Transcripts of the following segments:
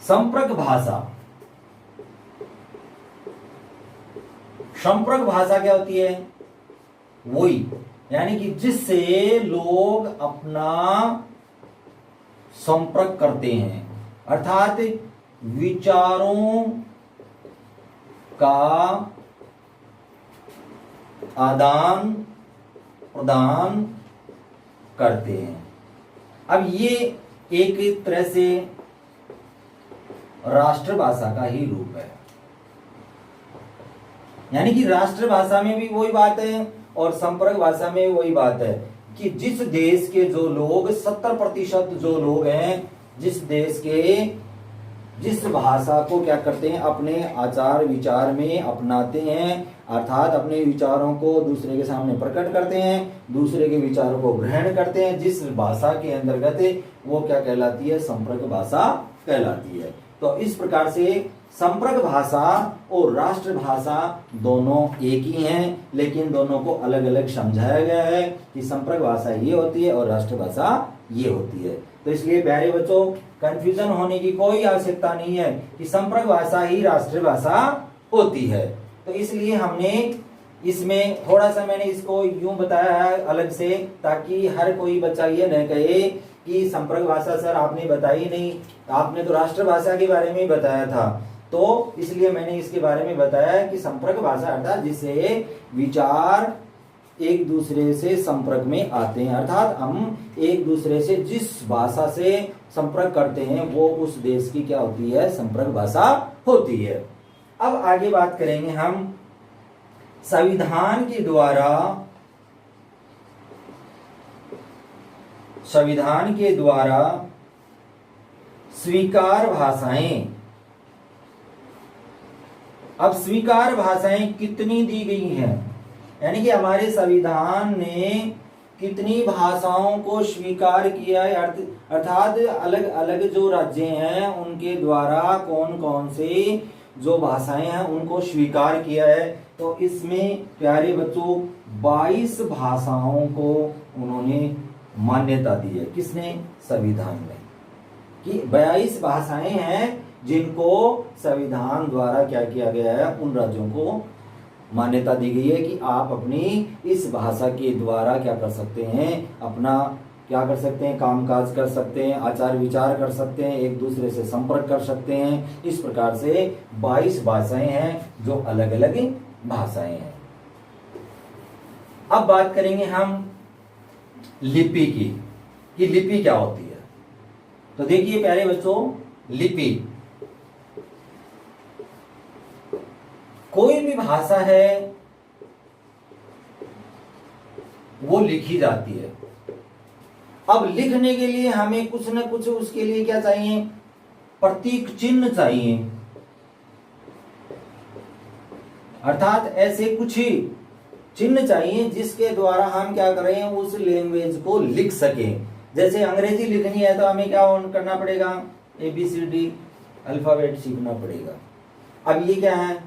संपर्क भाषा, संपर्क भाषा क्या होती है? वही, यानी कि जिससे लोग अपना संपर्क करते हैं, अर्थात विचारों का आदान प्रदान करते हैं। अब ये एक तरह से राष्ट्रभाषा का ही रूप है, यानी कि राष्ट्रभाषा में भी वही बात है और संपर्क भाषा में वही बात है कि जिस देश के जो लोग 70% जो लोग हैं, जिस देश के जिस भाषा को क्या करते हैं, अपने आचार विचार में अपनाते हैं, अर्थात अपने विचारों को दूसरे के सामने प्रकट करते हैं, दूसरे के विचारों को ग्रहण करते हैं, जिस भाषा के अंतर्गत वो क्या कहलाती है? संपर्क भाषा कहलाती है। तो इस प्रकार से संपर्क भाषा और राष्ट्रभाषा दोनों एक ही हैं, लेकिन दोनों को अलग अलग समझाया गया है कि संपर्क भाषा ये होती है और राष्ट्रभाषा ये होती है। तो इसलिए प्यारे बच्चों, कंफ्यूजन होने की कोई आवश्यकता नहीं है कि संपर्क भाषा ही राष्ट्रभाषा होती है। तो इसलिए हमने इसमें थोड़ा सा मैंने इसको यूं बताया है अलग से, ताकि हर कोई बच्चा ये न कहे कि संपर्क भाषा सर आपने बताई नहीं, आपने तो राष्ट्रभाषा के बारे में ही बताया था। तो इसलिए मैंने इसके बारे में बताया कि संपर्क भाषा अर्थात जिससे विचार एक दूसरे से संपर्क में आते हैं, अर्थात हम एक दूसरे से जिस भाषा से संपर्क करते हैं वो उस देश की क्या होती है? संपर्क भाषा होती है। अब आगे बात करेंगे हम संविधान के द्वारा स्वीकार भाषाएं। अब स्वीकार भाषाएं कितनी दी गई हैं, यानी कि हमारे संविधान ने कितनी भाषाओं को स्वीकार किया है, अर्थात अलग अलग जो राज्य हैं उनके द्वारा कौन कौन से जो भाषाएं हैं उनको स्वीकार किया है। तो इसमें प्यारे बच्चों 22 भाषाओं को उन्होंने मान्यता दी है। किसने? संविधान में, कि 22 भाषाएं हैं जिनको संविधान द्वारा क्या किया गया है, उन राज्यों को मान्यता दी गई है कि आप अपनी इस भाषा के द्वारा क्या कर सकते हैं, अपना क्या कर सकते हैं, कामकाज कर सकते हैं, आचार विचार कर सकते हैं, एक दूसरे से संपर्क कर सकते हैं। इस प्रकार से 22 भाषाएं हैं जो अलग अलग भाषाएं हैं। अब बात करेंगे हम लिपि की, कि लिपि क्या होती है। तो देखिए प्यारे बच्चों, लिपि कोई भी भाषा है वो लिखी जाती है। अब लिखने के लिए हमें कुछ न कुछ उसके लिए क्या चाहिए? प्रतीक चिन्ह चाहिए, अर्थात ऐसे कुछ ही चिन्ह चाहिए जिसके द्वारा हम क्या करें, उस लैंग्वेज को लिख सकें। जैसे अंग्रेजी लिखनी है तो हमें क्या करना पड़ेगा? ABCD अल्फाबेट सीखना पड़ेगा। अब ये क्या है?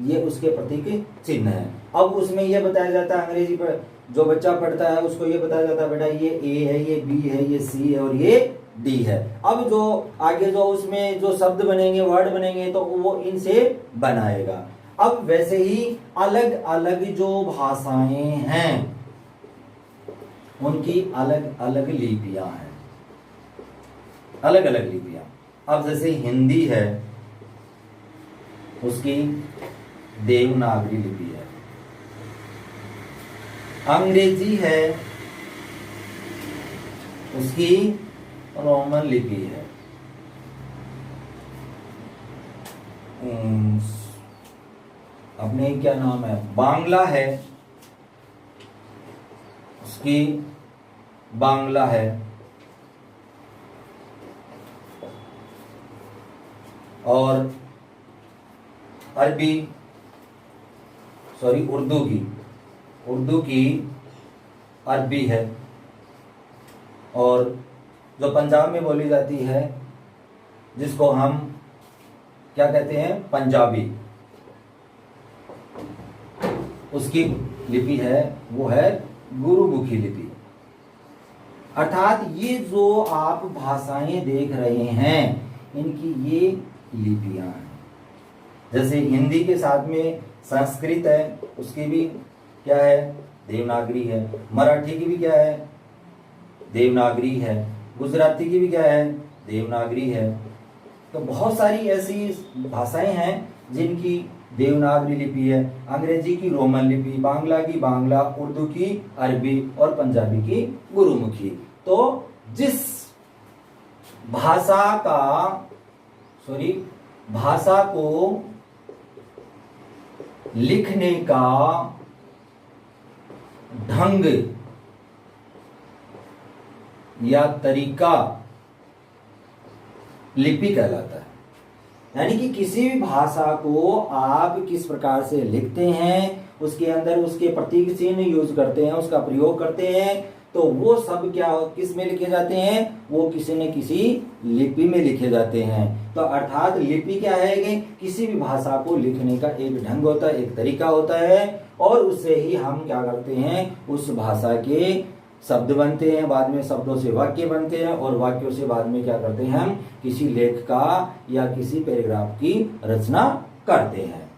ये उसके प्रतीक चिन्ह है। अब उसमें यह बताया जाता है, अंग्रेजी पर जो बच्चा पढ़ता है उसको ये बताया जाता है बेटा ये A है, ये B है, ये C है और ये D है। अब जो आगे जो उसमें जो शब्द बनेंगे, वर्ड बनेंगे, तो वो इनसे बनाएगा। अब वैसे ही अलग अलग जो भाषाएं हैं उनकी अलग अलग लिपियां हैं, अलग अलग लिपियां। अब जैसे हिंदी है उसकी देवनागरी लिपि है, अंग्रेजी है उसकी रोमन लिपि है, अपने क्या नाम है, बांग्ला है उसकी बांग्ला है, और अरबी उर्दू की अरबी है, और जो पंजाब में बोली जाती है जिसको हम क्या कहते हैं, पंजाबी, उसकी लिपि है वो है गुरुमुखी लिपि। अर्थात ये जो आप भाषाएं देख रहे हैं इनकी ये लिपियां हैं। जैसे हिंदी के साथ में संस्कृत है, उसकी भी क्या है, देवनागरी है। मराठी की भी क्या है, देवनागरी है। गुजराती की भी क्या है, देवनागरी है। तो बहुत सारी ऐसी भाषाएं हैं जिनकी देवनागरी लिपि है। अंग्रेजी की रोमन लिपि, बांग्ला की बांग्ला, उर्दू की अरबी और पंजाबी की गुरुमुखी। तो जिस भाषा को लिखने का ढंग या तरीका लिपि कहलाता है। यानी कि किसी भी भाषा को आप किस प्रकार से लिखते हैं, उसके अंदर उसके प्रतीक चिन्ह यूज करते हैं, उसका प्रयोग करते हैं, तो वो सब क्या किस में लिखे जाते हैं, वो किसी न किसी लिपि में लिखे जाते हैं। तो अर्थात लिपि क्या है कि किसी भी भाषा को लिखने का एक ढंग होता है, एक तरीका होता है, और उससे ही हम क्या करते हैं, उस भाषा के शब्द बनते हैं, बाद में शब्दों से वाक्य बनते हैं, और वाक्यों से बाद में क्या करते हैं, हम किसी लेख का या किसी पैराग्राफ की रचना करते हैं।